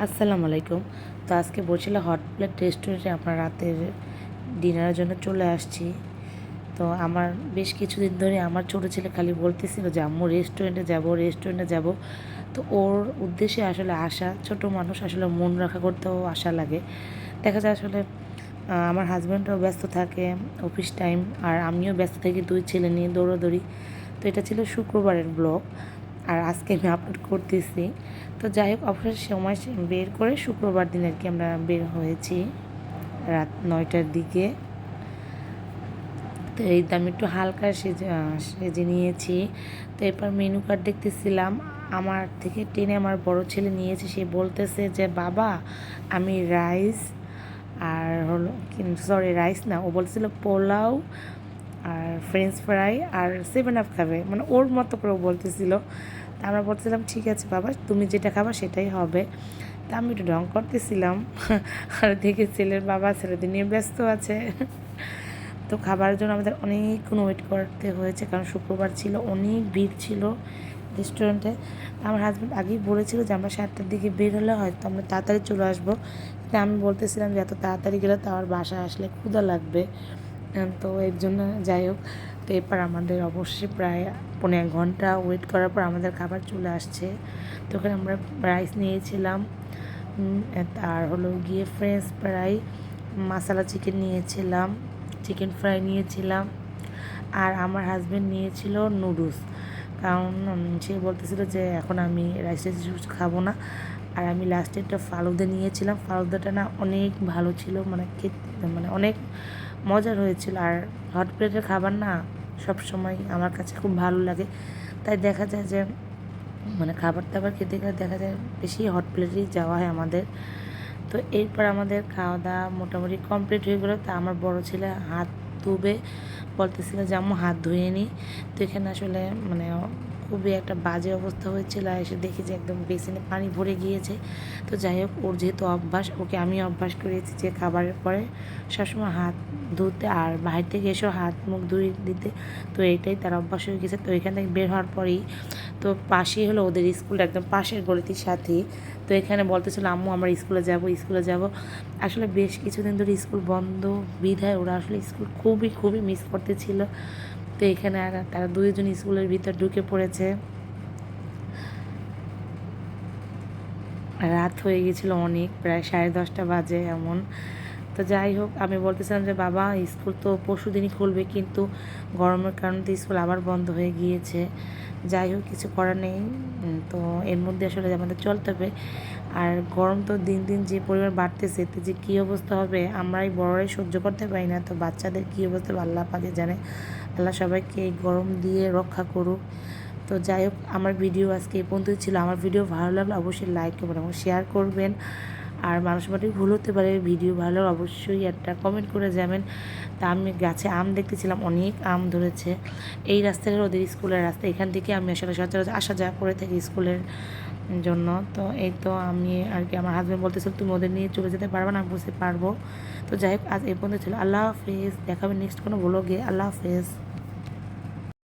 আসসালামু আলাইকুম। তো আজকে বলছিলাম হট প্লেট রেস্টুরেন্টে আপনার রাতের ডিনারের জন্য চলে আসছি। তো আমার বেশ কিছুদিন ধরে আমার ছোটো ছেলে খালি বলতেছিল যে আম্মু রেস্টুরেন্টে যাব। তো ওর উদ্দেশ্যে আসলে আসা, ছোটো মানুষ আসলে মন রাখা করতেও আশা লাগে। দেখা যায় আসলে আমার হাজব্যান্ডও ব্যস্ত থাকে অফিস টাইম, আর আমিও ব্যস্ত থাকি দুই ছেলে নিয়ে দৌড়াদৌড়ি। তো এটা ছিল শুক্রবারের ব্লগ, আর আজকে আমি আপলোড করতেছি। তো যাই হোক, অবসর সময় বের করে শুক্রবার দিন আর কি আমরা বের হয়েছি রাত 9টার দিকে। তো এই তো আমি একটু হালকা সেজে নিয়েছি। তো এরপর মেনু কার্ড দেখতেছিলাম, আমার থেকে টেনে আমার বড় ছেলে নিয়েছে। সে বলতেছে যে বাবা, আমি রাইস আর হলো, সরি রাইস না, ও বলছিল পোলাও আর ফ্রেঞ্চ ফ্রাই আর 7 আপ খাবে, মানে ওর মতো করে ও বলতেছিল। তা আমরা বলছিলাম ঠিক আছে বাবা, তুমি যেটা খাবা সেটাই হবে। তা আমি একটু ঢং করতেছিলাম আর দেখে ছেলের বাবা ছেলেদের নিয়ে ব্যস্ত আছে। তো খাবারের জন্য আমাদের অনেকক্ষণ ওয়েট করতে হয়েছে, কারণ শুক্রবার ছিল, অনেক ভিড় ছিল রেস্টুরেন্টে। আমার হাজব্যান্ড আগেই বলেছিল যে আমরা 7টার দিকে বের হলে হয়তো আমরা তাড়াতাড়ি চলে আসবো, কিন্তু আমি বলতেছিলাম যে এত তাড়াতাড়ি গেলে তো আমার বাসায় আসলে ক্ষুধা লাগবে। তো এর জন্য যাই হোক, তো এরপর আমাদের অবশ্যই প্রায় 1.5 ঘন্টা ওয়েট করার পর আমাদের খাবার চলে আসছে। তো ওখানে আমরা রাইস নিয়েছিলাম, আর হলো গিয়ে ফ্রেঞ্চ ফ্রাই, মশলা চিকেন নিয়েছিলাম, চিকেন ফ্রাই নিয়েছিলাম, আর আমার হাজব্যান্ড নিয়েছিল নুডলস। কারণ সে বলতেছিল যে এখন আমি রাইস খাবো না। আর আমি লাস্টে একটা ফালুদা নিয়েছিলাম, ফালুদাটা না অনেক ভালো ছিল, মানে খেতে মানে অনেক মজার হয়েছিল। আর হট প্লেটের খাবার না সব সময় আমার কাছে খুব ভালো লাগে, তাই দেখা যায় যে মানে খাবার দাবার খেতে গেলে দেখা যায় বেশি হট প্লেটেই যাওয়া হয় আমাদের। তো এরপর আমাদের খাওয়া দাওয়া মোটামুটি কমপ্লিট হয়ে গেলো। তা আমার বড় ছেলে হাত ধুবে বলতেছিল যে আম্মু হাত ধুয়ে নিই। তো এখানে আসলে মানে খুবই একটা বাজে অবস্থা হয়েছিল, আর এসে দেখি যে একদম বেসিনে পানি ভরে গিয়েছে। তো যাই হোক, ওর যেহেতু অভ্যাস, ওকে আমি অভ্যাস করিয়েছি যে খাবারের পরে সবসময় হাত ধুতে, আর বাইরে থেকে এসেও হাত মুখ ধুয়ে দিতে। তো এইটাই তার অভ্যাস হয়ে গেছে। তো এখান থেকে বের হওয়ার পরেই তো পাশেই হলো ওদের স্কুলটা, একদম পাশের গলিটির সাথেই। তো এখানে বলতেছিল আম্মু আমরা স্কুলে যাব। আসলে বেশ কিছুদিন ধরে স্কুল বন্ধ বিধায় ওরা আসলে স্কুল খুবই খুবই মিস করতেছিল। তো এখানে আর তারা দুইজন স্কুলের ভিতর ঢুকে পড়েছে। রাত হয়ে গেছিলো অনেক, প্রায় 10:30 বাজে এমন। তো যাই হোক, আমি বলতেছিলাম যে বাবা স্কুল তো পরশু দিনই খুলবে, কিন্তু গরমের কারণে তো স্কুল আবার বন্ধ হয়ে গিয়েছে। যাই হোক, কিছু করার নেই। তো এর মধ্যে আসলে আমাদের চলতে হবে। আর গরম তো দিন দিন যে পরিমাণ বাড়তেছে, এতে যে কী অবস্থা হবে আমরাই বড়রাই সহ্য করতে পারি না, তো বাচ্চাদের কী অবস্থা হবে আল্লাহ পাকে জানে। আল্লাহ সবাইকে এই গরম দিয়ে রক্ষা করুক। তো যাই হোক, আমার ভিডিও আজকে এই পর্যন্তই ছিল। আমার ভিডিও ভালো লাগলে অবশ্যই লাইক করবেন এবং শেয়ার করবেন। আর মানুষ মাটির ভুল হতে পারে, ভিডিও ভালো অবশ্যই একটা কমেন্ট করে যাবেন। তা আমি গাছে আম দেখতেছিলাম, অনেক আম ধরেছে। এই রাস্তাটা ওদের স্কুলের রাস্তা, এখান থেকে আমি আসলে সচরাচর আসা যাওয়া করে থাকি স্কুলের জন্য। তো এই তো আমি আর কি, আমার হাজব্যান্ড বলতেছিল তুমি ওদের নিয়ে চলে যেতে পারবে না, আমি বুঝতে পারবো। তো যাই হোক, আজ এই পর্যন্ত ছিল। আল্লাহ হাফেজ, দেখাবে নেক্সট কোনো ব্লগে। আল্লাহ হাফেজ।